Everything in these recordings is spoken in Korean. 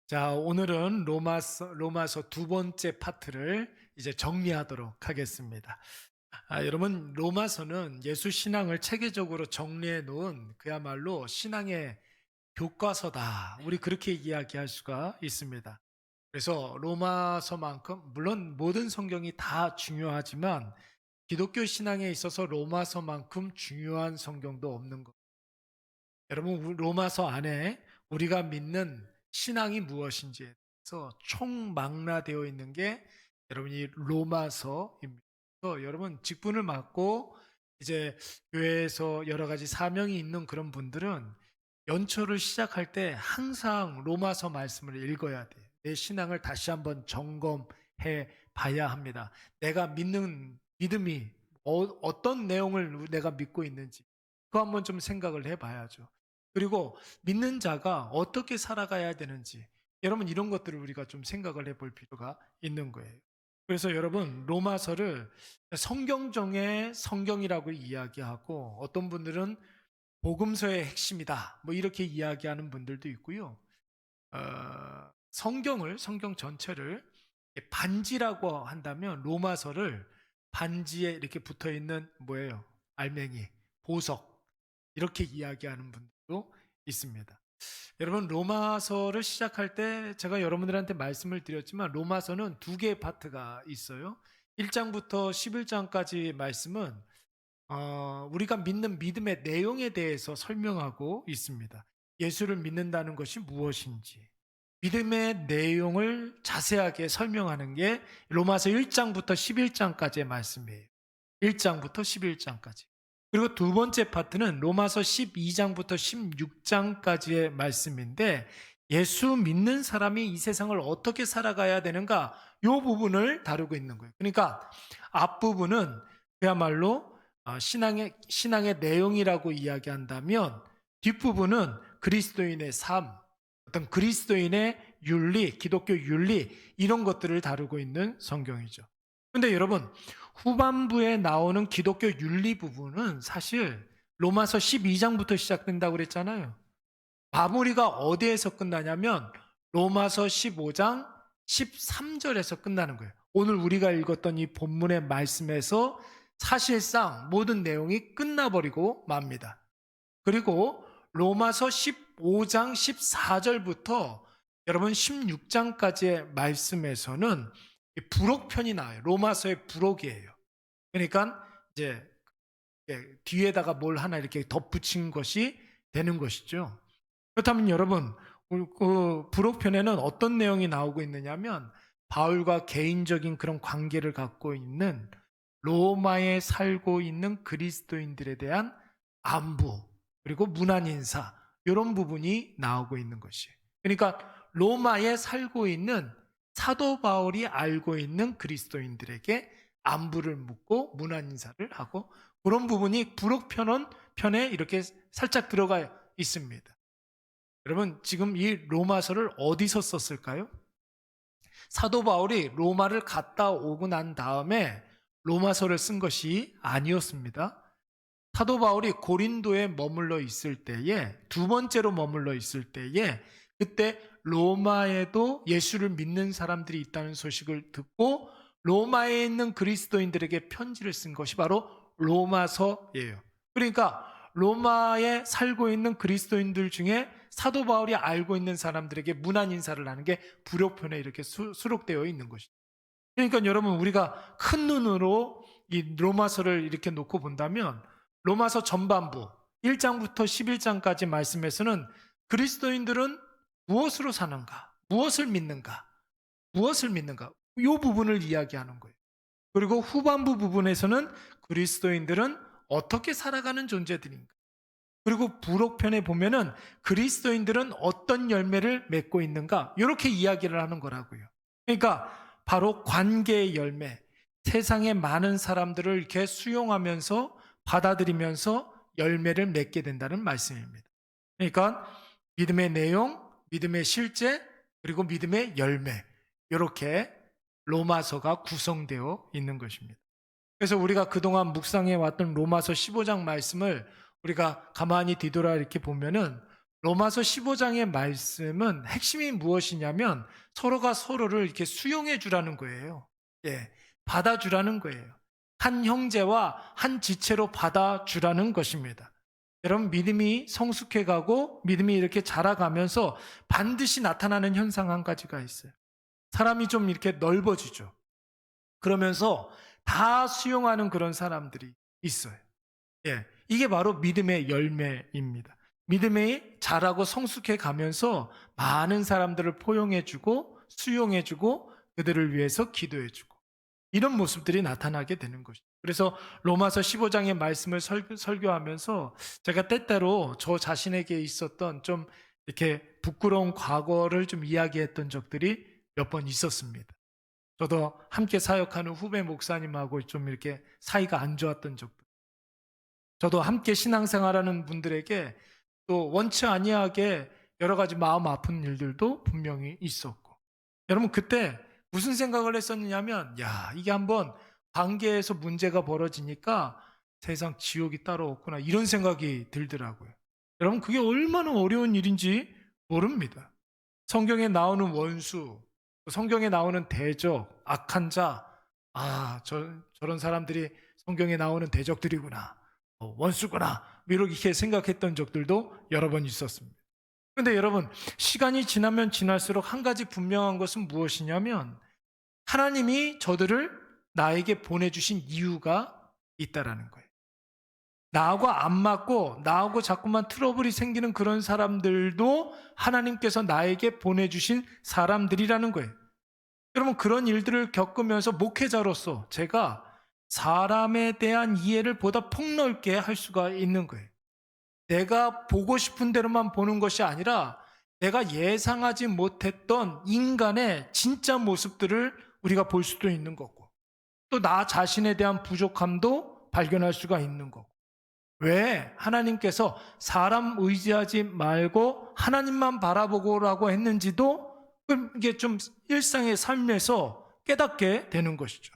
자, 오늘은 로마서 두 번째 파트를 이제 정리하도록 하겠습니다. 여러분, 로마서는 예수 신앙을 체계적으로 정리해 놓은 그야말로 신앙의 교과서다. 우리 그렇게 이야기할 수가 있습니다. 그래서 로마서만큼, 물론 모든 성경이 다 중요하지만 기독교 신앙에 있어서 로마서만큼 중요한 성경도 없는 것. 여러분, 로마서 안에 우리가 믿는 신앙이 무엇인지에 대해서 총망라되어 있는 게 여러분이 로마서입니다. 그래서 여러분 직분을 맡고 이제 교회에서 여러 가지 사명이 있는 그런 분들은 연초를 시작할 때 항상 로마서 말씀을 읽어야 돼요. 내 신앙을 다시 한번 점검해 봐야 합니다. 내가 믿는 믿음이 어떤 내용을 내가 믿고 있는지 그거 한번 좀 생각을 해 봐야죠. 그리고 믿는 자가 어떻게 살아가야 되는지 여러분 이런 것들을 우리가 좀 생각을 해볼 필요가 있는 거예요. 그래서 여러분 로마서를 성경 중의 성경이라고 이야기하고 어떤 분들은 복음서의 핵심이다 뭐 이렇게 이야기하는 분들도 있고요. 성경 전체를 반지라고 한다면 로마서를 반지에 이렇게 붙어 있는 뭐예요? 알맹이, 보석 이렇게 이야기하는 분들도 있습니다. 여러분 로마서를 시작할 때 제가 여러분들한테 말씀을 드렸지만 로마서는 두 개의 파트가 있어요. 1장부터 11장까지 말씀은 우리가 믿는 믿음의 내용에 대해서 설명하고 있습니다. 예수를 믿는다는 것이 무엇인지 믿음의 내용을 자세하게 설명하는 게 로마서 1장부터 11장까지의 말씀이에요. 1장부터 11장까지. 그리고 두 번째 파트는 로마서 12장부터 16장까지의 말씀인데 예수 믿는 사람이 이 세상을 어떻게 살아가야 되는가 이 부분을 다루고 있는 거예요. 그러니까 앞부분은 그야말로 신앙의 내용이라고 이야기한다면 뒷부분은 그리스도인의 삶, 어떤 그리스도인의 윤리, 기독교 윤리 이런 것들을 다루고 있는 성경이죠. 근데 여러분 후반부에 나오는 기독교 윤리 부분은 사실 로마서 12장부터 시작된다고 그랬잖아요. 마무리가 어디에서 끝나냐면 로마서 15장 13절에서 끝나는 거예요. 오늘 우리가 읽었던 이 본문의 말씀에서 사실상 모든 내용이 끝나버리고 맙니다. 그리고 로마서 15장 14절부터 여러분 16장까지의 말씀에서는 부록편이 나와요. 로마서의 부록이에요. 그러니까 이제 뒤에다가 뭘 하나 이렇게 덧붙인 것이 되는 것이죠. 그렇다면 여러분 그 부록편에는 어떤 내용이 나오고 있느냐면 바울과 개인적인 그런 관계를 갖고 있는 로마에 살고 있는 그리스도인들에 대한 안부 그리고 문안 인사 이런 부분이 나오고 있는 것이에요. 그러니까 로마에 살고 있는 사도 바울이 알고 있는 그리스도인들에게 안부를 묻고 문안 인사를 하고 그런 부분이 부록편에 이렇게 살짝 들어가 있습니다. 여러분 지금 이 로마서를 어디서 썼을까요? 사도 바울이 로마를 갔다 오고 난 다음에 로마서를 쓴 것이 아니었습니다. 사도 바울이 고린도에 머물러 있을 때에 두 번째로 머물러 있을 때에 그때 로마에도 예수를 믿는 사람들이 있다는 소식을 듣고 로마에 있는 그리스도인들에게 편지를 쓴 것이 바로 로마서예요. 그러니까 로마에 살고 있는 그리스도인들 중에 사도 바울이 알고 있는 사람들에게 문안 인사를 하는 게 부록편에 이렇게 수록되어 있는 것이죠. 그러니까 여러분 우리가 큰 눈으로 이 로마서를 이렇게 놓고 본다면 로마서 전반부 1장부터 11장까지 말씀에서는 그리스도인들은 무엇으로 사는가? 무엇을 믿는가? 무엇을 믿는가? 이 부분을 이야기하는 거예요. 그리고 후반부 부분에서는 그리스도인들은 어떻게 살아가는 존재들인가? 그리고 부록편에 보면은 그리스도인들은 어떤 열매를 맺고 있는가? 이렇게 이야기를 하는 거라고요. 그러니까 바로 관계의 열매, 세상의 많은 사람들을 이렇게 수용하면서 받아들이면서 열매를 맺게 된다는 말씀입니다. 그러니까 믿음의 내용, 믿음의 실제, 그리고 믿음의 열매 이렇게 로마서가 구성되어 있는 것입니다. 그래서 우리가 그동안 묵상해 왔던 로마서 15장 말씀을 우리가 가만히 뒤돌아 이렇게 보면은 로마서 15장의 말씀은 핵심이 무엇이냐면 서로가 서로를 이렇게 수용해 주라는 거예요. 예, 받아주라는 거예요. 한 형제와 한 지체로 받아주라는 것입니다. 여러분, 믿음이 성숙해 가고 믿음이 이렇게 자라가면서 반드시 나타나는 현상 한 가지가 있어요. 사람이 좀 이렇게 넓어지죠. 그러면서 다 수용하는 그런 사람들이 있어요. 예, 이게 바로 믿음의 열매입니다. 믿음이 자라고 성숙해 가면서 많은 사람들을 포용해주고 수용해주고 그들을 위해서 기도해주고 이런 모습들이 나타나게 되는 것이죠. 그래서 로마서 15장의 말씀을 설교하면서 제가 때때로 저 자신에게 있었던 좀 이렇게 부끄러운 과거를 좀 이야기했던 적들이 몇 번 있었습니다. 저도 함께 사역하는 후배 목사님하고 좀 이렇게 사이가 안 좋았던 적도, 저도 함께 신앙생활하는 분들에게 또 원치 아니하게 여러 가지 마음 아픈 일들도 분명히 있었고, 여러분 그때 무슨 생각을 했었느냐면, 야, 이게 한번 관계에서 문제가 벌어지니까 세상 지옥이 따로 없구나, 이런 생각이 들더라고요. 여러분 그게 얼마나 어려운 일인지 모릅니다. 성경에 나오는 원수, 성경에 나오는 대적, 악한 자, 저런 사람들이 성경에 나오는 대적들이구나, 원수구나, 이렇게 생각했던 적들도 여러 번 있었습니다. 그런데 여러분, 시간이 지나면 지날수록 한 가지 분명한 것은 무엇이냐면, 하나님이 저들을 나에게 보내주신 이유가 있다라는 거예요. 나하고 안 맞고 나하고 자꾸만 트러블이 생기는 그런 사람들도 하나님께서 나에게 보내주신 사람들이라는 거예요. 여러분, 그런 일들을 겪으면서 목회자로서 제가 사람에 대한 이해를 보다 폭넓게 할 수가 있는 거예요. 내가 보고 싶은 대로만 보는 것이 아니라 내가 예상하지 못했던 인간의 진짜 모습들을 우리가 볼 수도 있는 거고, 또 나 자신에 대한 부족함도 발견할 수가 있는 거고. 왜 하나님께서 사람 의지하지 말고 하나님만 바라보고라고 했는지도 이게 좀 일상의 삶에서 깨닫게 되는 것이죠.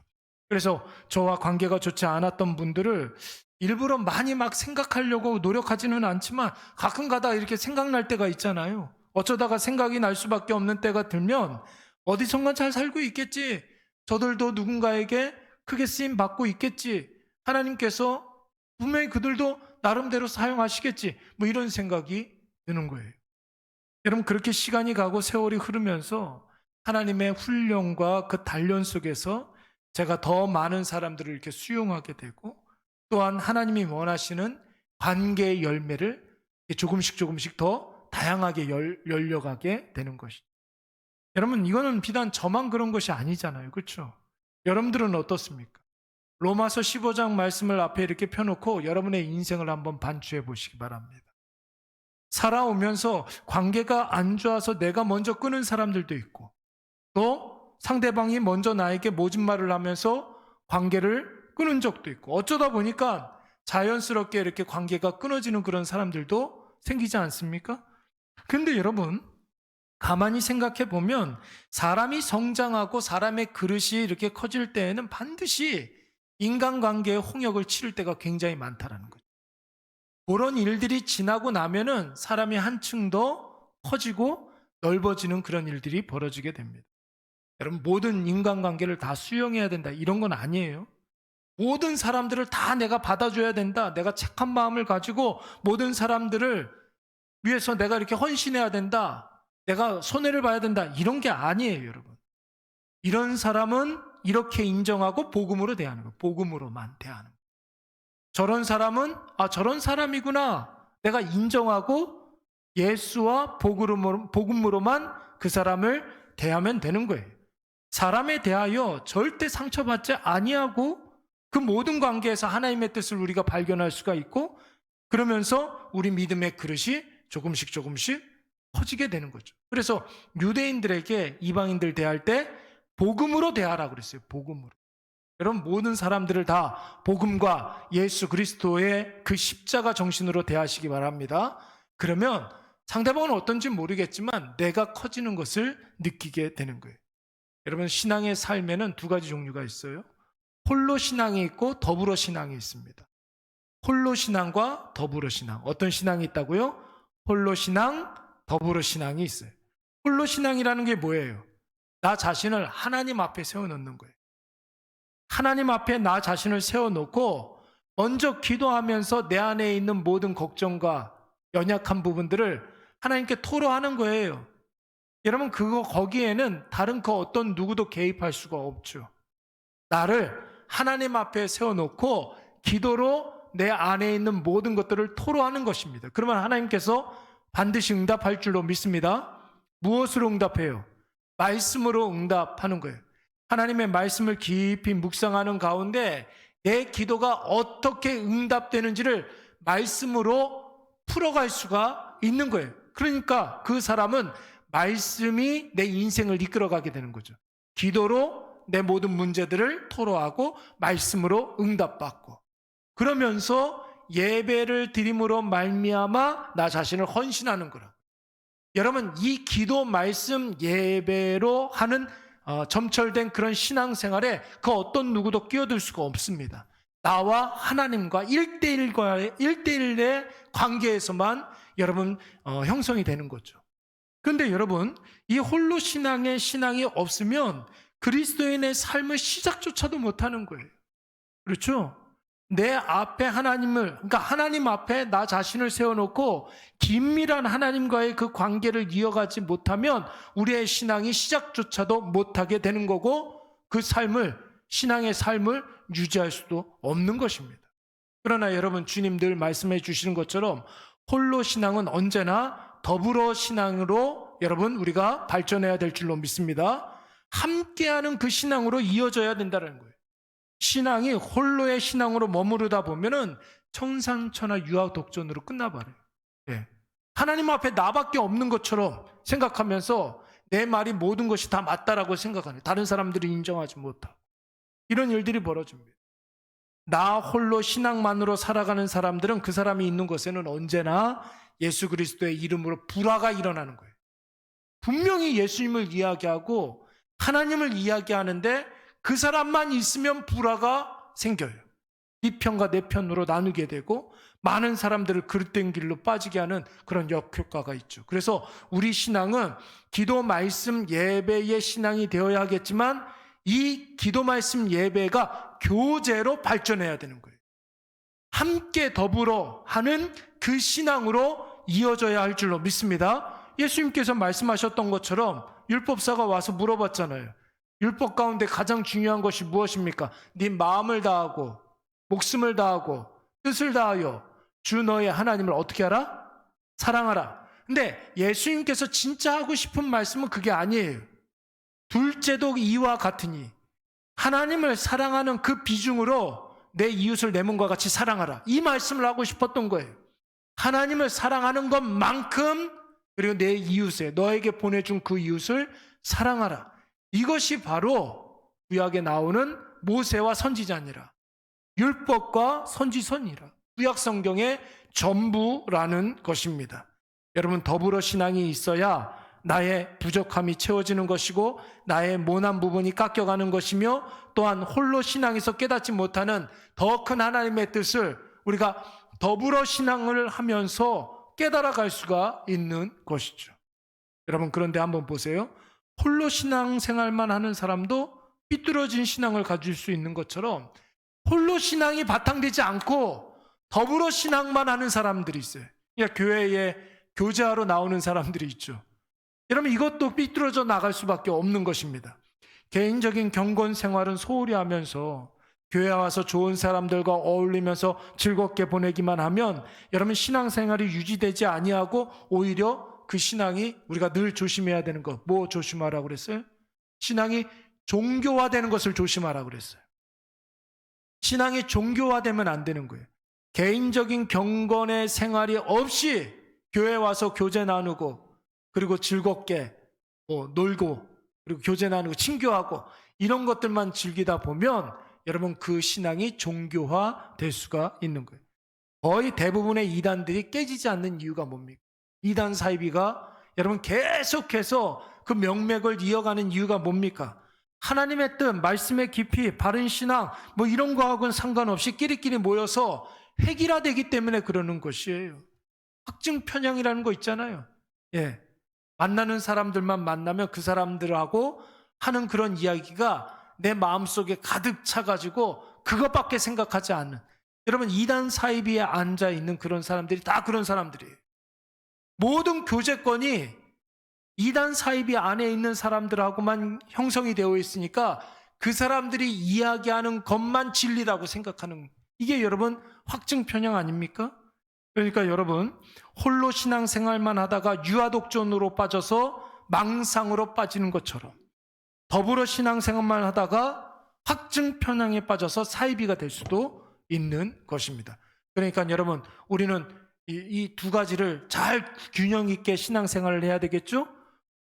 그래서 저와 관계가 좋지 않았던 분들을 일부러 많이 막 생각하려고 노력하지는 않지만 가끔 가다 이렇게 생각날 때가 있잖아요. 어쩌다가 생각이 날 수밖에 없는 때가 들면 어디선가 잘 살고 있겠지, 저들도 누군가에게 크게 쓰임 받고 있겠지, 하나님께서 분명히 그들도 나름대로 사용하시겠지, 이런 생각이 드는 거예요. 여러분, 그렇게 시간이 가고 세월이 흐르면서 하나님의 훈련과 그 단련 속에서 제가 더 많은 사람들을 이렇게 수용하게 되고, 또한 하나님이 원하시는 관계의 열매를 조금씩 더 다양하게 열려가게 되는 것이죠. 여러분, 이거는 비단 저만 그런 것이 아니잖아요. 그렇죠? 여러분들은 어떻습니까? 로마서 15장 말씀을 앞에 이렇게 펴놓고 여러분의 인생을 한번 반추해 보시기 바랍니다. 살아오면서 관계가 안 좋아서 내가 먼저 끊은 사람들도 있고, 또 상대방이 먼저 나에게 모진 말을 하면서 관계를 끊은 적도 있고, 어쩌다 보니까 자연스럽게 이렇게 관계가 끊어지는 그런 사람들도 생기지 않습니까? 그런데 여러분, 가만히 생각해 보면 사람이 성장하고 사람의 그릇이 이렇게 커질 때에는 반드시 인간관계의 홍역을 치를 때가 굉장히 많다라는 거죠. 그런 일들이 지나고 나면은 사람이 한층 더 커지고 넓어지는 그런 일들이 벌어지게 됩니다. 여러분, 모든 인간관계를 다 수용해야 된다, 이런 건 아니에요. 모든 사람들을 다 내가 받아줘야 된다, 내가 착한 마음을 가지고 모든 사람들을 위해서 내가 이렇게 헌신해야 된다, 내가 손해를 봐야 된다, 이런 게 아니에요. 여러분, 이런 사람은 이렇게 인정하고 복음으로 대하는 거예요. 복음으로만 대하는 거예요. 저런 사람은 저런 사람이구나, 내가 인정하고 예수와 복음으로만 그 사람을 대하면 되는 거예요. 사람에 대하여 절대 상처받지 아니하고 그 모든 관계에서 하나님의 뜻을 우리가 발견할 수가 있고, 그러면서 우리 믿음의 그릇이 조금씩 커지게 되는 거죠. 그래서 유대인들에게 이방인들 대할 때 복음으로 대하라고 그랬어요. 복음으로. 여러분, 모든 사람들을 다 복음과 예수 그리스도의 그 십자가 정신으로 대하시기 바랍니다. 그러면 상대방은 어떤지 모르겠지만 내가 커지는 것을 느끼게 되는 거예요. 여러분, 신앙의 삶에는 두 가지 종류가 있어요. 홀로 신앙이 있고 더불어 신앙이 있습니다. 홀로 신앙과 더불어 신앙. 어떤 신앙이 있다고요? 홀로 신앙, 더불어 신앙이 있어요. 홀로 신앙이라는 게 뭐예요? 나 자신을 하나님 앞에 세워놓는 거예요. 하나님 앞에 나 자신을 세워놓고 먼저 기도하면서 내 안에 있는 모든 걱정과 연약한 부분들을 하나님께 토로하는 거예요. 여러분, 거기에는 다른 그 어떤 누구도 개입할 수가 없죠. 나를 하나님 앞에 세워놓고 기도로 내 안에 있는 모든 것들을 토로하는 것입니다. 그러면 하나님께서 반드시 응답할 줄로 믿습니다. 무엇으로 응답해요? 말씀으로 응답하는 거예요. 하나님의 말씀을 깊이 묵상하는 가운데 내 기도가 어떻게 응답되는지를 말씀으로 풀어갈 수가 있는 거예요. 그러니까 그 사람은 말씀이 내 인생을 이끌어가게 되는 거죠. 기도로 내 모든 문제들을 토로하고 말씀으로 응답받고, 그러면서 예배를 드림으로 말미암아 나 자신을 헌신하는 거라. 여러분, 이 기도, 말씀, 예배로 하는 점철된 그런 신앙생활에 그 어떤 누구도 끼어들 수가 없습니다. 나와 하나님과 1대1의 관계에서만 여러분 형성이 되는 거죠. 그런데 여러분, 이 홀로 신앙의 신앙이 없으면 그리스도인의 삶을 시작조차도 못하는 거예요. 그렇죠? 내 앞에 그러니까 하나님 앞에 나 자신을 세워놓고 긴밀한 하나님과의 그 관계를 이어가지 못하면 우리의 신앙이 시작조차도 못하게 되는 거고, 그 신앙의 삶을 유지할 수도 없는 것입니다. 그러나 여러분, 주님 늘 말씀해 주시는 것처럼 홀로 신앙은 언제나 더불어 신앙으로 여러분 우리가 발전해야 될 줄로 믿습니다. 함께하는 그 신앙으로 이어져야 된다는 거예요. 신앙이 홀로의 신앙으로 머무르다 보면은 청산천하 유아 독존으로 끝나버려요. 네. 하나님 앞에 나밖에 없는 것처럼 생각하면서 내 말이 모든 것이 다 맞다라고 생각하는, 다른 사람들이 인정하지 못하고 이런 일들이 벌어집니다. 나 홀로 신앙만으로 살아가는 사람들은 그 사람이 있는 곳에는 언제나 예수 그리스도의 이름으로 불화가 일어나는 거예요. 분명히 예수님을 이야기하고 하나님을 이야기하는데 그 사람만 있으면 불화가 생겨요. 네 편과 내 편으로 나누게 되고 많은 사람들을 그릇된 길로 빠지게 하는 그런 역효과가 있죠. 그래서 우리 신앙은 기도, 말씀, 예배의 신앙이 되어야 하겠지만 이 기도, 말씀, 예배가 교제로 발전해야 되는 거예요. 함께 더불어 하는 그 신앙으로 이어져야 할 줄로 믿습니다. 예수님께서 말씀하셨던 것처럼 율법사가 와서 물어봤잖아요. 율법 가운데 가장 중요한 것이 무엇입니까? 네 마음을 다하고 목숨을 다하고 뜻을 다하여 주 너의 하나님을 어떻게 하라? 사랑하라. 근데 예수님께서 진짜 하고 싶은 말씀은 그게 아니에요. 둘째도 이와 같으니 하나님을 사랑하는 그 비중으로 내 이웃을 내 몸과 같이 사랑하라. 이 말씀을 하고 싶었던 거예요. 하나님을 사랑하는 것만큼, 그리고 내 이웃에, 너에게 보내준 그 이웃을 사랑하라. 이것이 바로 구약에 나오는 모세와 선지자니라. 율법과 선지서니라. 구약 성경의 전부라는 것입니다. 여러분, 더불어 신앙이 있어야 나의 부족함이 채워지는 것이고 나의 모난 부분이 깎여가는 것이며, 또한 홀로 신앙에서 깨닫지 못하는 더 큰 하나님의 뜻을 우리가 더불어 신앙을 하면서 깨달아갈 수가 있는 것이죠. 여러분, 그런데 한번 보세요. 홀로 신앙생활만 하는 사람도 삐뚤어진 신앙을 가질 수 있는 것처럼 홀로 신앙이 바탕되지 않고 더불어 신앙만 하는 사람들이 있어요. 그러니까 교회에 교제하러 나오는 사람들이 있죠. 여러분, 이것도 삐뚤어져 나갈 수밖에 없는 것입니다. 개인적인 경건 생활은 소홀히 하면서 교회 와서 좋은 사람들과 어울리면서 즐겁게 보내기만 하면 여러분, 신앙생활이 유지되지 아니하고 오히려 그 신앙이, 우리가 늘 조심해야 되는 것, 뭐 조심하라고 그랬어요? 신앙이 종교화되는 것을 조심하라고 그랬어요. 신앙이 종교화되면 안 되는 거예요. 개인적인 경건의 생활이 없이 교회 와서 교제 나누고 그리고 즐겁게 놀고 그리고 교제 나누고 친교하고 이런 것들만 즐기다 보면 여러분, 그 신앙이 종교화될 수가 있는 거예요. 거의 대부분의 이단들이 깨지지 않는 이유가 뭡니까? 이단 사이비가 여러분 계속해서 그 명맥을 이어가는 이유가 뭡니까? 하나님의 뜻, 말씀의 깊이, 바른 신앙 뭐 이런 거하고는 상관없이 끼리끼리 모여서 획일화되기 때문에 그러는 것이에요. 확증 편향이라는 거 있잖아요. 예. 만나는 사람들만 만나면 그 사람들하고 하는 그런 이야기가 내 마음속에 가득 차가지고 그것밖에 생각하지 않는, 여러분 이단 사이비에 앉아 있는 그런 사람들이 다 그런 사람들이에요. 모든 교제권이 이단 사이비 안에 있는 사람들하고만 형성이 되어 있으니까 그 사람들이 이야기하는 것만 진리라고 생각하는, 이게 여러분 확증 편향 아닙니까? 그러니까 여러분, 홀로 신앙생활만 하다가 유아독존으로 빠져서 망상으로 빠지는 것처럼 더불어 신앙생활만 하다가 확증 편향에 빠져서 사이비가 될 수도 있는 것입니다. 그러니까 여러분, 우리는 이 두 가지를 잘 균형 있게 신앙생활을 해야 되겠죠?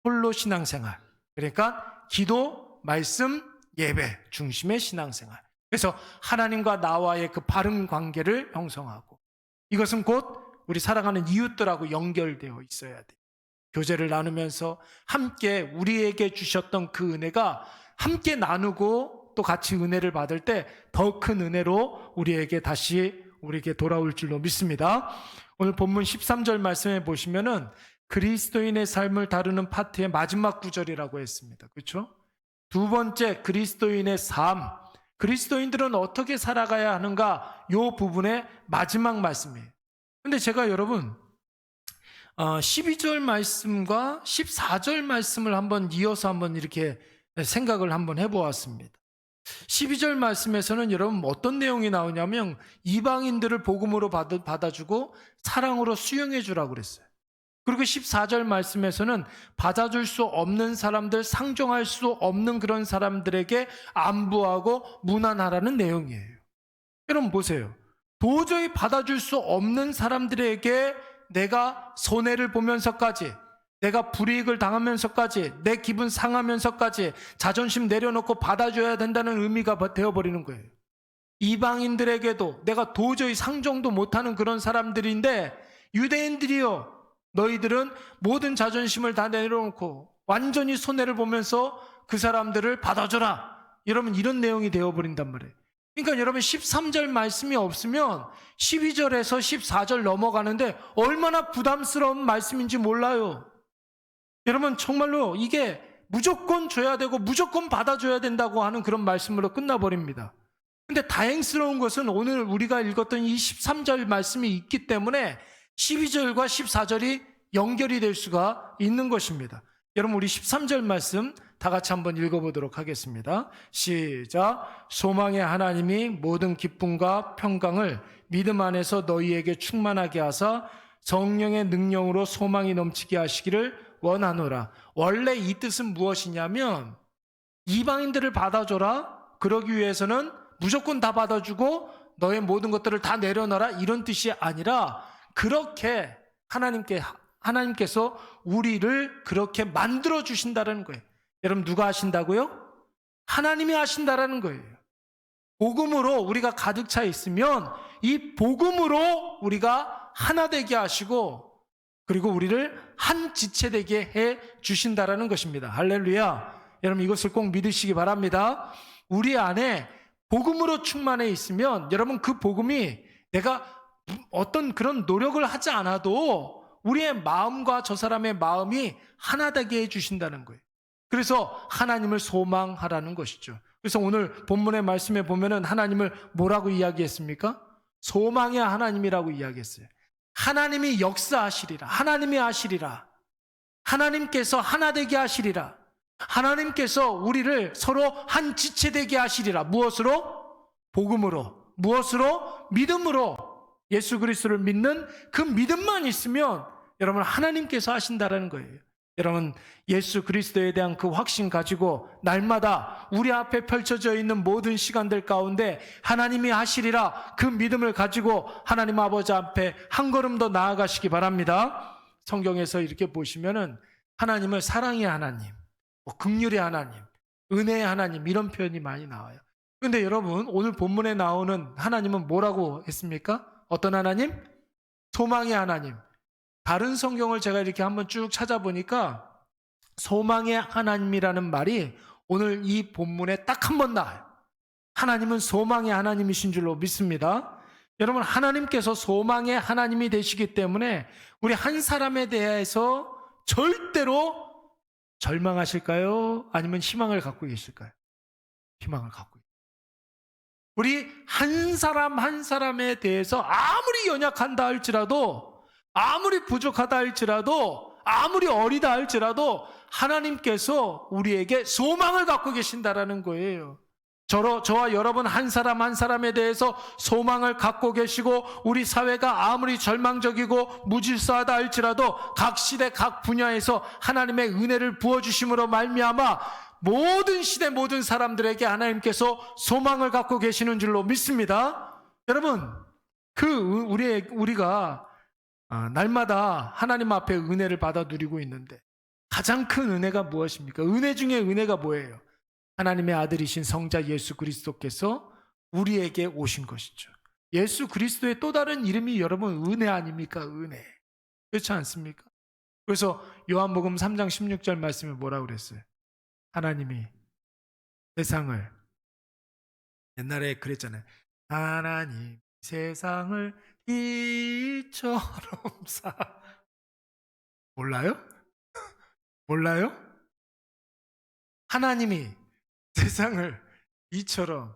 홀로 신앙생활, 그러니까 기도, 말씀, 예배 중심의 신앙생활. 그래서 하나님과 나와의 그 바른 관계를 형성하고, 이것은 곧 우리 살아가는 이웃들하고 연결되어 있어야 돼. 교제를 나누면서 함께 우리에게 주셨던 그 은혜가 함께 나누고 또 같이 은혜를 받을 때 더 큰 은혜로 우리에게 다시 우리에게 돌아올 줄로 믿습니다. 오늘 본문 13절 말씀에 보시면은 그리스도인의 삶을 다루는 파트의 마지막 구절이라고 했습니다. 그렇죠? 두 번째, 그리스도인의 삶, 그리스도인들은 어떻게 살아가야 하는가, 이 부분의 마지막 말씀이에요. 근데 제가 여러분 12절 말씀과 14절 말씀을 한번 이어서 한번 이렇게 생각을 한번 해보았습니다. 12절 말씀에서는 여러분 어떤 내용이 나오냐면 이방인들을 복음으로 받아주고 사랑으로 수용해 주라고 그랬어요. 그리고 14절 말씀에서는 받아줄 수 없는 사람들, 상종할 수 없는 그런 사람들에게 안부하고 문안하라는 내용이에요. 여러분 보세요. 도저히 받아줄 수 없는 사람들에게 내가 손해를 보면서까지, 내가 불이익을 당하면서까지, 내 기분 상하면서까지 자존심 내려놓고 받아줘야 된다는 의미가 되어버리는 거예요. 이방인들에게도 내가 도저히 상종도 못하는 그런 사람들인데, 유대인들이요, 너희들은 모든 자존심을 다 내려놓고 완전히 손해를 보면서 그 사람들을 받아줘라, 여러분 이런 내용이 되어버린단 말이에요. 그러니까 여러분 13절 말씀이 없으면 12절에서 14절 넘어가는데 얼마나 부담스러운 말씀인지 몰라요. 여러분 정말로 이게 무조건 줘야 되고 무조건 받아줘야 된다고 하는 그런 말씀으로 끝나버립니다. 근데 다행스러운 것은 오늘 우리가 읽었던 이 13절 말씀이 있기 때문에 12절과 14절이 연결이 될 수가 있는 것입니다. 여러분 우리 13절 말씀 다 같이 한번 읽어보도록 하겠습니다. 시작. 소망의 하나님이 모든 기쁨과 평강을 믿음 안에서 너희에게 충만하게 하사 성령의 능력으로 소망이 넘치게 하시기를 원하노라. 원래 이 뜻은 무엇이냐면 이방인들을 받아줘라, 그러기 위해서는 무조건 다 받아주고 너의 모든 것들을 다 내려놔라, 이런 뜻이 아니라 그렇게 하나님께서 우리를 그렇게 만들어 주신다는 거예요. 여러분 누가 하신다고요? 하나님이 하신다라는 거예요. 복음으로 우리가 가득 차 있으면 이 복음으로 우리가 하나 되게 하시고, 그리고 우리를 한 지체 되게 해 주신다라는 것입니다. 할렐루야. 여러분 이것을 꼭 믿으시기 바랍니다. 우리 안에 복음으로 충만해 있으면 여러분 그 복음이 내가 어떤 그런 노력을 하지 않아도 우리의 마음과 저 사람의 마음이 하나 되게 해 주신다는 거예요. 그래서 하나님을 소망하라는 것이죠. 그래서 오늘 본문의 말씀에 보면은 하나님을 뭐라고 이야기했습니까? 소망의 하나님이라고 이야기했어요. 하나님이 역사하시리라. 하나님이 하시리라. 하나님께서 하나 되게 하시리라. 하나님께서 우리를 서로 한 지체 되게 하시리라. 무엇으로? 복음으로. 무엇으로? 믿음으로. 예수 그리스도를 믿는 그 믿음만 있으면 여러분 하나님께서 하신다라는 거예요. 여러분 예수 그리스도에 대한 그 확신 가지고 날마다 우리 앞에 펼쳐져 있는 모든 시간들 가운데 하나님이 하시리라 그 믿음을 가지고 하나님 아버지 앞에 한 걸음 더 나아가시기 바랍니다. 성경에서 이렇게 보시면은 하나님을 사랑의 하나님, 긍휼의 하나님, 은혜의 하나님 이런 표현이 많이 나와요. 그런데 여러분 오늘 본문에 나오는 하나님은 뭐라고 했습니까? 어떤 하나님? 소망의 하나님. 다른 성경을 제가 이렇게 한번 쭉 찾아보니까 소망의 하나님이라는 말이 오늘 이 본문에 딱 한 번 나와요. 하나님은 소망의 하나님이신 줄로 믿습니다. 여러분, 하나님께서 소망의 하나님이 되시기 때문에 우리 한 사람에 대해서 절대로 절망하실까요? 아니면 희망을 갖고 계실까요? 희망을 갖고 계세요. 우리 한 사람 한 사람에 대해서 아무리 연약한다 할지라도, 아무리 부족하다 할지라도, 아무리 어리다 할지라도 하나님께서 우리에게 소망을 갖고 계신다라는 거예요. 저와 여러분 한 사람 한 사람에 대해서 소망을 갖고 계시고, 우리 사회가 아무리 절망적이고 무질서하다 할지라도 각 시대 각 분야에서 하나님의 은혜를 부어주심으로 말미암아 모든 시대 모든 사람들에게 하나님께서 소망을 갖고 계시는 줄로 믿습니다. 여러분, 우리가 날마다 하나님 앞에 은혜를 받아 누리고 있는데 가장 큰 은혜가 무엇입니까? 은혜 중에 은혜가 뭐예요? 하나님의 아들이신 성자 예수 그리스도께서 우리에게 오신 것이죠. 예수 그리스도의 또 다른 이름이 여러분 은혜 아닙니까? 은혜. 그렇지 않습니까? 그래서 요한복음 3장 16절 말씀에 뭐라고 그랬어요? 하나님이 세상을, 옛날에 그랬잖아요. 하나님 세상을 이처럼 몰라요? 몰라요? 하나님이 세상을 이처럼,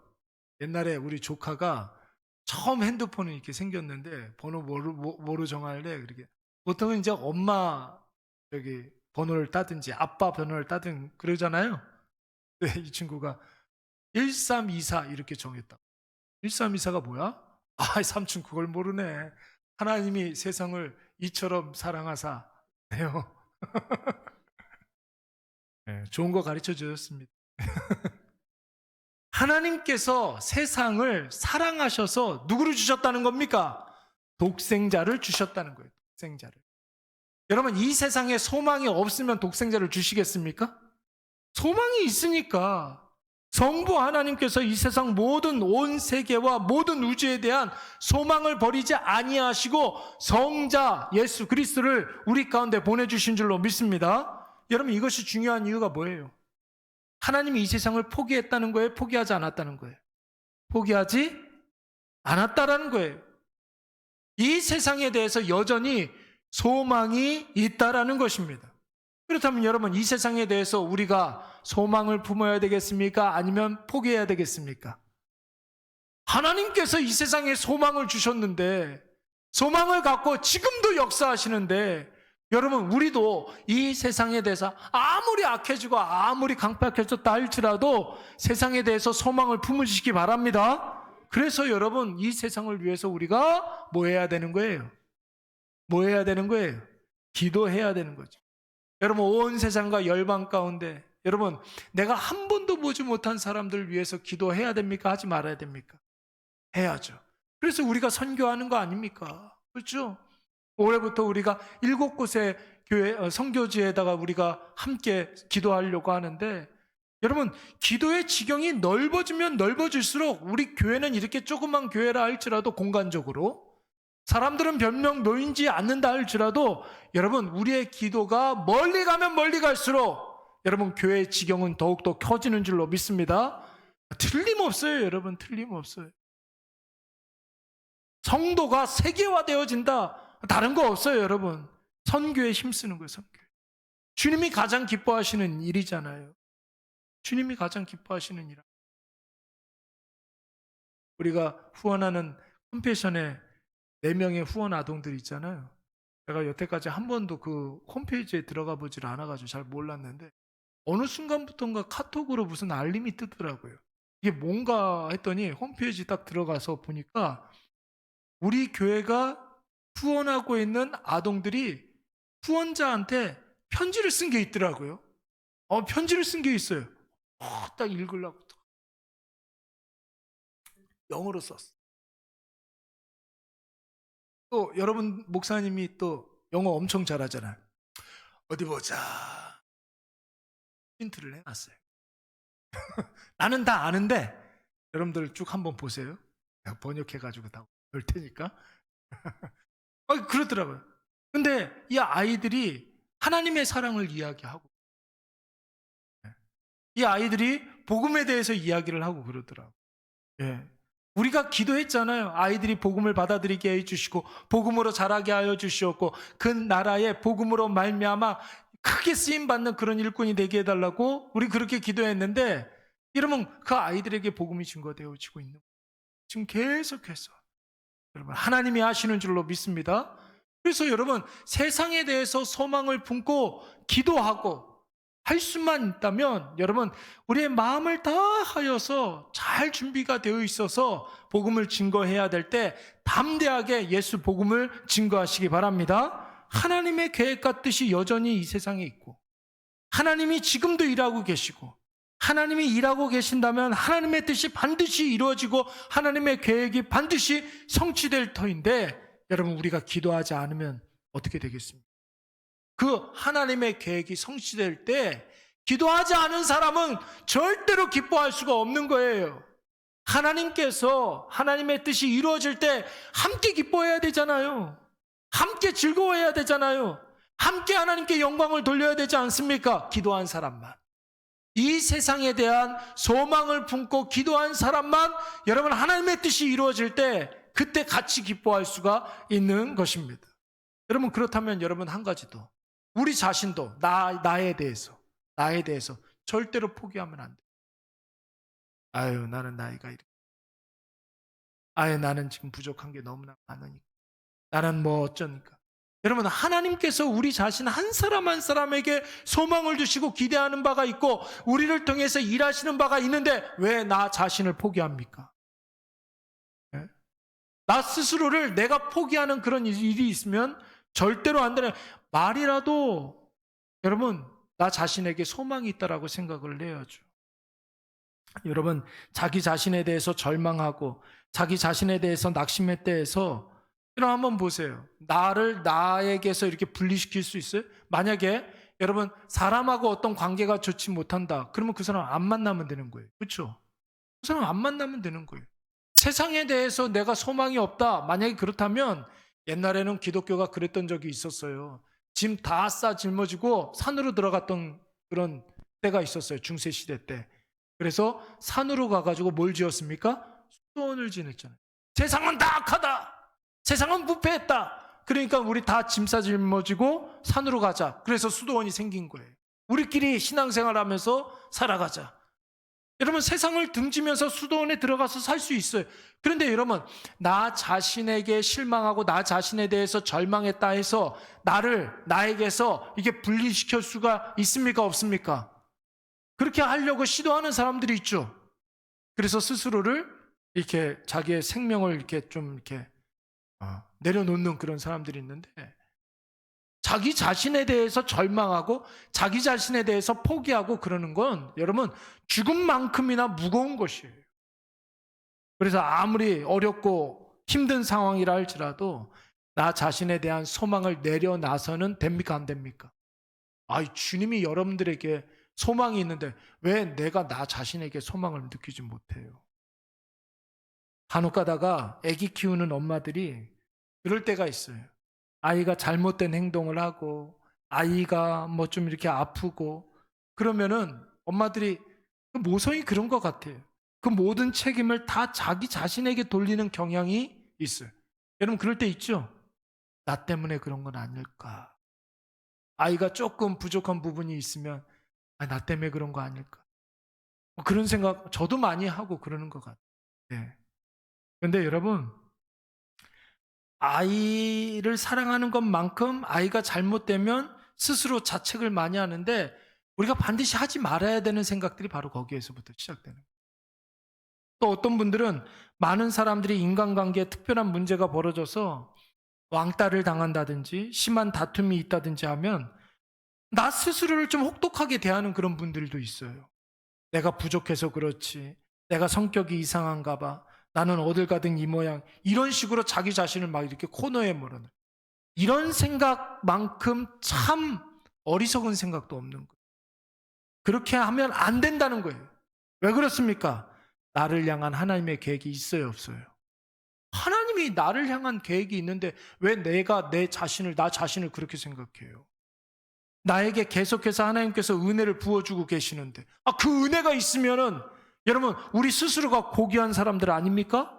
옛날에 우리 조카가 처음 핸드폰이 이렇게 생겼는데 번호 뭐로 정할래? 그렇게 보통은 이제 엄마 번호를 따든지 아빠 번호를 따든 그러잖아요. 근데 이 친구가 1324 이렇게 정했다. 1324가 뭐야? 삼촌 그걸 모르네. 하나님이 세상을 이처럼 사랑하사. 네요. 네, 좋은 거 가르쳐 주셨습니다. 하나님께서 세상을 사랑하셔서 누구를 주셨다는 겁니까? 독생자를 주셨다는 거예요. 독생자를. 여러분, 이 세상에 소망이 없으면 독생자를 주시겠습니까? 소망이 있으니까 성부 하나님께서 이 세상 모든 온 세계와 모든 우주에 대한 소망을 버리지 아니하시고 성자 예수 그리스도를 우리 가운데 보내주신 줄로 믿습니다. 여러분, 이것이 중요한 이유가 뭐예요? 하나님이 이 세상을 포기했다는 거예요? 포기하지 않았다는 거예요? 포기하지 않았다라는 거예요. 이 세상에 대해서 여전히 소망이 있다라는 것입니다. 그렇다면 여러분, 이 세상에 대해서 우리가 소망을 품어야 되겠습니까? 아니면 포기해야 되겠습니까? 하나님께서 이 세상에 소망을 주셨는데, 소망을 갖고 지금도 역사하시는데, 여러분, 우리도 이 세상에 대해서 아무리 악해지고 아무리 강팍해졌다 할지라도 세상에 대해서 소망을 품으시기 바랍니다. 그래서 여러분, 이 세상을 위해서 우리가 뭐 해야 되는 거예요? 뭐 해야 되는 거예요? 기도해야 되는 거죠. 여러분, 온 세상과 열방 가운데 여러분, 내가 한 번도 보지 못한 사람들을 위해서 기도해야 됩니까? 하지 말아야 됩니까? 해야죠. 그래서 우리가 선교하는 거 아닙니까? 그렇죠? 올해부터 우리가 7곳의 교회 선교지에다가 우리가 함께 기도하려고 하는데, 여러분, 기도의 지경이 넓어지면 넓어질수록 우리 교회는 이렇게 조그만 교회라 할지라도 공간적으로, 사람들은 별명 모이지 않는다 할지라도 여러분, 우리의 기도가 멀리 가면 멀리 갈수록 여러분, 교회의 지경은 더욱더 커지는 줄로 믿습니다. 틀림없어요. 여러분, 틀림없어요. 성도가 세계화되어진다, 다른 거 없어요. 여러분, 선교에 힘쓰는 거예요. 선교. 주님이 가장 기뻐하시는 일이잖아요. 주님이 가장 기뻐하시는 일. 우리가 후원하는 컴패션에 4명의 후원 아동들 있잖아요. 제가 여태까지 한 번도 그 홈페이지에 들어가 보질 않아가지고 잘 몰랐는데, 어느 순간부터인가 카톡으로 무슨 알림이 뜨더라고요. 이게 뭔가 했더니 홈페이지 딱 들어가서 보니까 우리 교회가 후원하고 있는 아동들이 후원자한테 편지를 쓴 게 있더라고요. 편지를 쓴 게 있어요. 딱 읽으려고 영어로 썼어. 또 여러분 목사님이 또 영어 엄청 잘하잖아요. 어디 보자. 힌트를 해놨어요. 나는 다 아는데 여러분들 쭉 한번 보세요. 내가 번역해가지고 다 볼 테니까. 그렇더라고요. 근데 이 아이들이 하나님의 사랑을 이야기하고, 이 아이들이 복음에 대해서 이야기를 하고 그러더라고요. 예. 우리가 기도했잖아요. 아이들이 복음을 받아들이게 해주시고 복음으로 자라게 하여 주시었고 그 나라에 복음으로 말미암아 크게 쓰임받는 그런 일꾼이 되게 해달라고 우리 그렇게 기도했는데, 여러분 그 아이들에게 복음이 증거되어지고 있는 거예요. 지금 계속해서 여러분 하나님이 하시는 줄로 믿습니다. 그래서 여러분 세상에 대해서 소망을 품고 기도하고 할 수만 있다면 여러분 우리의 마음을 다하여서 잘 준비가 되어 있어서 복음을 증거해야 될 때 담대하게 예수 복음을 증거하시기 바랍니다. 하나님의 계획과 뜻이 여전히 이 세상에 있고 하나님이 지금도 일하고 계시고 하나님이 일하고 계신다면 하나님의 뜻이 반드시 이루어지고 하나님의 계획이 반드시 성취될 터인데, 여러분 우리가 기도하지 않으면 어떻게 되겠습니까? 그 하나님의 계획이 성취될 때 기도하지 않은 사람은 절대로 기뻐할 수가 없는 거예요. 하나님께서 하나님의 뜻이 이루어질 때 함께 기뻐해야 되잖아요. 함께 즐거워해야 되잖아요. 함께 하나님께 영광을 돌려야 되지 않습니까? 기도한 사람만, 이 세상에 대한 소망을 품고 기도한 사람만 여러분 하나님의 뜻이 이루어질 때 그때 같이 기뻐할 수가 있는 것입니다. 여러분 그렇다면 여러분 한 가지 더, 우리 자신도 나에 대해서 절대로 포기하면 안 돼. 아유 나는 나이가 이렇게, 아유 나는 지금 부족한 게 너무나 많으니까, 나는 뭐 어쩌니까. 여러분 하나님께서 우리 자신 한 사람 한 사람에게 소망을 주시고 기대하는 바가 있고 우리를 통해서 일하시는 바가 있는데 왜 나 자신을 포기합니까? 네? 나 스스로를 내가 포기하는 그런 일이 있으면 절대로 안 되는, 말이라도 여러분 나 자신에게 소망이 있다라고 생각을 해야죠. 여러분 자기 자신에 대해서 절망하고 자기 자신에 대해서 낙심의 때에서 여러분 한번 보세요. 나에게서 이렇게 분리시킬 수 있어요? 만약에 여러분 사람하고 어떤 관계가 좋지 못한다, 그러면 그 사람 안 만나면 되는 거예요. 그렇죠? 그 사람 안 만나면 되는 거예요. 세상에 대해서 내가 소망이 없다, 만약에 그렇다면 옛날에는 기독교가 그랬던 적이 있었어요. 짐 다 싸 짊어지고 산으로 들어갔던 그런 때가 있었어요. 중세시대 때. 그래서 산으로 가가지고 뭘 지었습니까? 수도원을 지냈잖아요. 세상은 다 악하다, 세상은 부패했다, 그러니까 우리 다 짐 싸 짊어지고 산으로 가자. 그래서 수도원이 생긴 거예요. 우리끼리 신앙생활하면서 살아가자. 여러분 세상을 등지면서 수도원에 들어가서 살 수 있어요. 그런데 여러분 나 자신에게 실망하고 나 자신에 대해서 절망했다 해서 나에게서 이게 분리시킬 수가 있습니까? 없습니까? 그렇게 하려고 시도하는 사람들이 있죠. 그래서 스스로를 이렇게 자기의 생명을 이렇게 좀 이렇게 내려놓는 그런 사람들이 있는데, 자기 자신에 대해서 절망하고 자기 자신에 대해서 포기하고 그러는 건 여러분 죽음만큼이나 무거운 것이에요. 그래서 아무리 어렵고 힘든 상황이라 할지라도 나 자신에 대한 소망을 내려놔서는 됩니까? 안 됩니까? 주님이 여러분들에게 소망이 있는데 왜 내가 나 자신에게 소망을 느끼지 못해요? 간혹 가다가 아기 키우는 엄마들이 그럴 때가 있어요. 아이가 잘못된 행동을 하고 아이가 뭐 좀 이렇게 아프고 그러면은 엄마들이 모성이 그런 것 같아요. 그 모든 책임을 다 자기 자신에게 돌리는 경향이 있어요. 여러분 그럴 때 있죠? 나 때문에 그런 건 아닐까? 아이가 조금 부족한 부분이 있으면 나 때문에 그런 거 아닐까? 그런 생각 저도 많이 하고 그러는 것 같아요. 네. 그런데 여러분 아이를 사랑하는 것만큼 아이가 잘못되면 스스로 자책을 많이 하는데 우리가 반드시 하지 말아야 되는 생각들이 바로 거기에서부터 시작되는 거예요. 또 어떤 분들은 많은 사람들이 인간관계에 특별한 문제가 벌어져서 왕따를 당한다든지 심한 다툼이 있다든지 하면 나 스스로를 좀 혹독하게 대하는 그런 분들도 있어요. 내가 부족해서 그렇지, 내가 성격이 이상한가 봐, 나는 어딜 가든 이 모양, 이런 식으로 자기 자신을 막 이렇게 코너에 몰아넣어요. 이런 생각만큼 참 어리석은 생각도 없는 거예요. 그렇게 하면 안 된다는 거예요. 왜 그렇습니까? 나를 향한 하나님의 계획이 있어요, 없어요? 하나님이 나를 향한 계획이 있는데 왜 내가 나 자신을 그렇게 생각해요? 나에게 계속해서 하나님께서 은혜를 부어주고 계시는데 그 은혜가 있으면은 여러분 우리 스스로가 고귀한 사람들 아닙니까?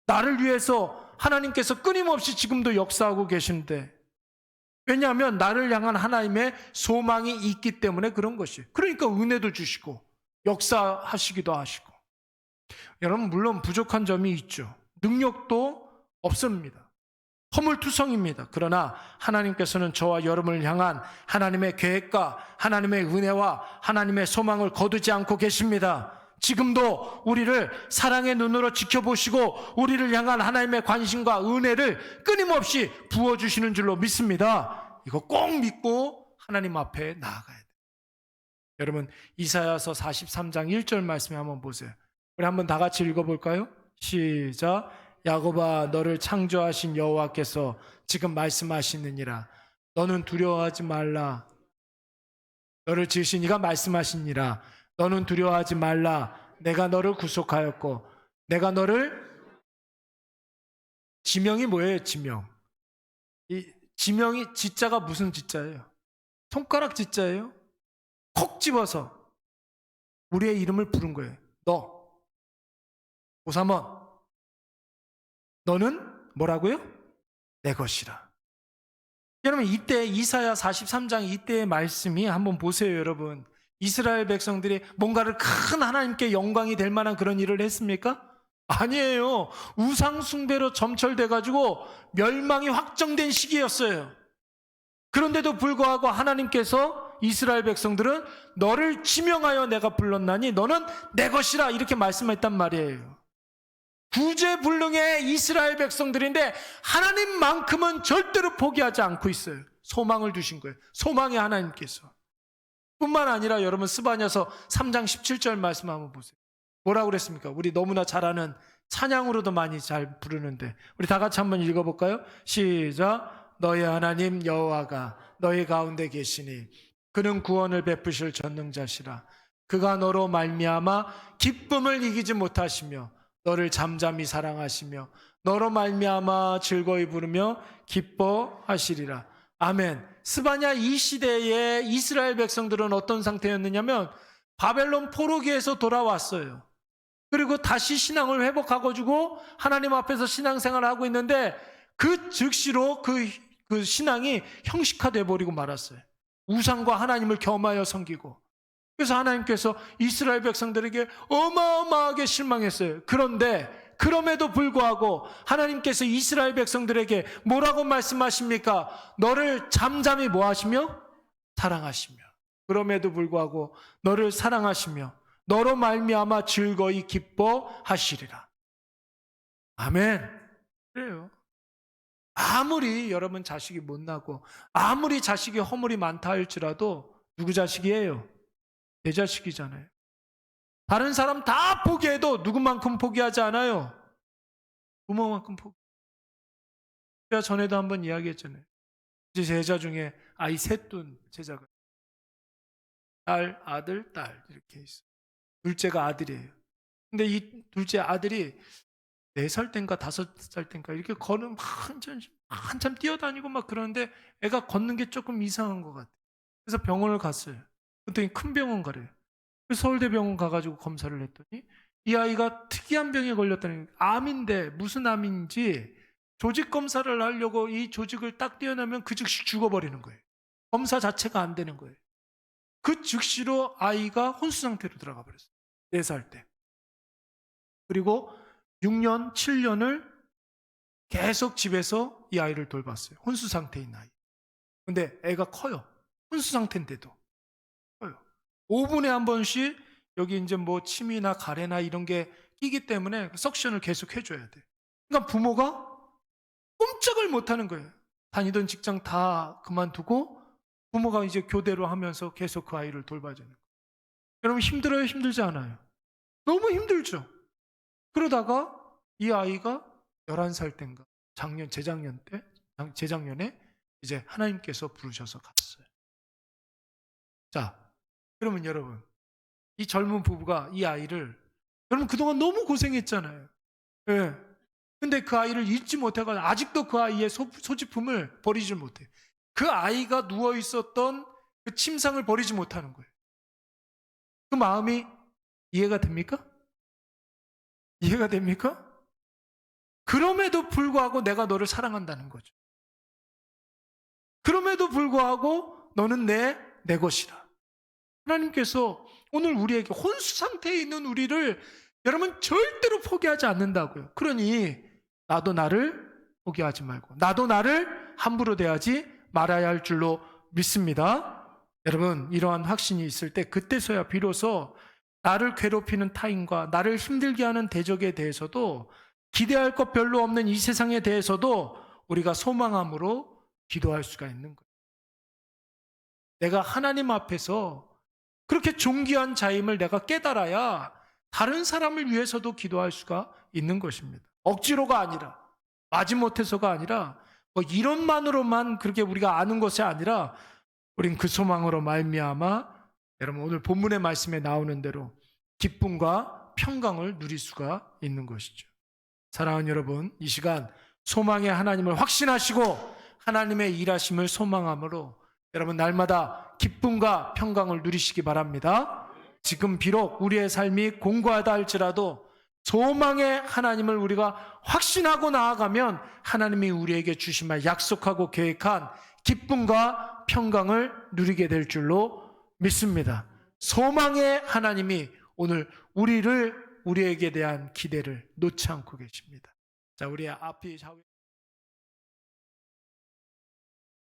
나를 위해서 하나님께서 끊임없이 지금도 역사하고 계신데, 왜냐하면 나를 향한 하나님의 소망이 있기 때문에 그런 것이에요. 그러니까 은혜도 주시고 역사하시기도 하시고. 여러분, 물론 부족한 점이 있죠. 능력도 없습니다. 허물투성입니다. 그러나 하나님께서는 저와 여러분을 향한 하나님의 계획과 하나님의 은혜와 하나님의 소망을 거두지 않고 계십니다. 지금도 우리를 사랑의 눈으로 지켜보시고 우리를 향한 하나님의 관심과 은혜를 끊임없이 부어주시는 줄로 믿습니다. 이거 꼭 믿고 하나님 앞에 나아가야 돼요. 여러분, 이사야서 43장 1절 말씀에 한번 보세요. 우리 한번 다 같이 읽어볼까요? 시작. 야곱아, 너를 창조하신 여호와께서 지금 말씀하시느니라. 너는 두려워하지 말라. 너를 지으신 이가 말씀하시니라. 너는 두려워하지 말라. 내가 너를 구속하였고 내가 너를. 지명이 뭐예요? 지명. 이 지명이 지자가 무슨 지자예요? 손가락 지자예요? 콕 집어서 우리의 이름을 부른 거예요. 너 오사먼, 너는 뭐라고요? 내 것이라. 여러분, 이때 이사야 43장 이때의 말씀이 한번 보세요. 여러분, 이스라엘 백성들이 뭔가를 큰 하나님께 영광이 될 만한 그런 일을 했습니까? 아니에요. 우상 숭배로 점철돼 가지고 멸망이 확정된 시기였어요. 그런데도 불구하고 하나님께서 이스라엘 백성들은 너를 지명하여 내가 불렀나니 너는 내 것이라 이렇게 말씀했단 말이에요. 구제불능의 이스라엘 백성들인데 하나님만큼은 절대로 포기하지 않고 있어요. 소망을 두신 거예요. 소망의 하나님께서. 뿐만 아니라 여러분, 스바냐서 3장 17절 말씀 한번 보세요. 뭐라고 그랬습니까? 우리 너무나 잘 아는 찬양으로도 많이 잘 부르는데 우리 다 같이 한번 읽어볼까요? 시작. 너의 하나님 여호와가 너희 가운데 계시니 그는 구원을 베푸실 전능자시라. 그가 너로 말미암아 기쁨을 이기지 못하시며 너를 잠잠히 사랑하시며 너로 말미암아 즐거이 부르며 기뻐하시리라. 아멘. 스바냐 이 시대에 이스라엘 백성들은 어떤 상태였느냐면 바벨론 포로기에서 돌아왔어요. 그리고 다시 신앙을 회복하고 하나님 앞에서 신앙생활을 하고 있는데 그 즉시로 그 신앙이 형식화돼 버리고 말았어요. 우상과 하나님을 겸하여 섬기고. 그래서 하나님께서 이스라엘 백성들에게 어마어마하게 실망했어요. 그런데 그럼에도 불구하고 하나님께서 이스라엘 백성들에게 뭐라고 말씀하십니까? 너를 잠잠히 뭐 하시며? 사랑하시며. 그럼에도 불구하고 너를 사랑하시며 너로 말미암아 즐거이 기뻐하시리라. 아멘. 그래요. 아무리 여러분 자식이 못나고 아무리 자식이 허물이 많다 할지라도 누구 자식이에요? 내 자식이잖아요. 다른 사람 다 포기해도 누구만큼 포기하지 않아요. 부모만큼 포기. 제가 전에도 한번 이야기했잖아요. 제 제자 중에 아이 셋 둔 제자가 딸, 아들, 딸 이렇게 있어요. 둘째가 아들이에요. 근데 이 둘째 아들이 4살 땐가 5살 땐가 이렇게 걸음 한참 뛰어다니고 막 그러는데 애가 걷는 게 조금 이상한 것 같아요. 그래서 병원을 갔어요. 그랬더니 큰 병원 가래요. 서울대병원 가가지고 검사를 했더니 이 아이가 특이한 병에 걸렸다는, 암인데 무슨 암인지 조직 검사를 하려고 이 조직을 딱 떼어내면 그 즉시 죽어버리는 거예요. 검사 자체가 안 되는 거예요. 그 즉시로 아이가 혼수 상태로 들어가 버렸어요. 4살 때. 그리고 6년, 7년을 계속 집에서 이 아이를 돌봤어요. 혼수 상태인 아이. 근데 애가 커요. 혼수 상태인데도 커요. 5분에 한 번씩 여기 이제 뭐 침이나 가래나 이런 게 끼기 때문에 석션을 계속 해줘야 돼. 그러니까 부모가 꼼짝을 못 하는 거예요. 다니던 직장 다 그만두고 부모가 이제 교대로 하면서 계속 그 아이를 돌봐야 되는 거예요. 여러분, 힘들어요? 힘들지 않아요? 너무 힘들죠? 그러다가 이 아이가 11살 때인가 재작년에 이제 하나님께서 부르셔서 갔어요. 자, 그러면 여러분, 이 젊은 부부가 이 아이를, 여러분 그동안 너무 고생했잖아요. 예. 근데 그 아이를 잊지 못해가지고 아직도 그 아이의 소지품을 버리지 못해. 그 아이가 누워 있었던 그 침상을 버리지 못하는 거예요. 그 마음이 이해가 됩니까? 이해가 됩니까? 그럼에도 불구하고 내가 너를 사랑한다는 거죠. 그럼에도 불구하고 너는 내 것이라. 하나님께서 오늘 우리에게 혼수 상태에 있는 우리를 여러분 절대로 포기하지 않는다고요. 그러니 나도 나를 포기하지 말고 나도 나를 함부로 대하지 말아야 할 줄로 믿습니다. 여러분 이러한 확신이 있을 때 그때서야 비로소 나를 괴롭히는 타인과 나를 힘들게 하는 대적에 대해서도 기대할 것 별로 없는 이 세상에 대해서도 우리가 소망함으로 기도할 수가 있는 거예요. 내가 하나님 앞에서 그렇게 존귀한 자임을 내가 깨달아야 다른 사람을 위해서도 기도할 수가 있는 것입니다. 억지로가 아니라 마지못해서가 아니라 뭐 이론만으로만 그렇게 우리가 아는 것이 아니라 우린 그 소망으로 말미암아 여러분 오늘 본문의 말씀에 나오는 대로 기쁨과 평강을 누릴 수가 있는 것이죠. 사랑하는 여러분, 이 시간 소망의 하나님을 확신하시고 하나님의 일하심을 소망함으로 여러분 날마다 기쁨과 평강을 누리시기 바랍니다. 지금 비록 우리의 삶이 공고하다 할지라도 소망의 하나님을 우리가 확신하고 나아가면 하나님이 우리에게 주시마 약속하고 계획한 기쁨과 평강을 누리게 될 줄로 믿습니다. 소망의 하나님이 오늘 우리에게 대한 기대를 놓지 않고 계십니다. 자, 우리 앞이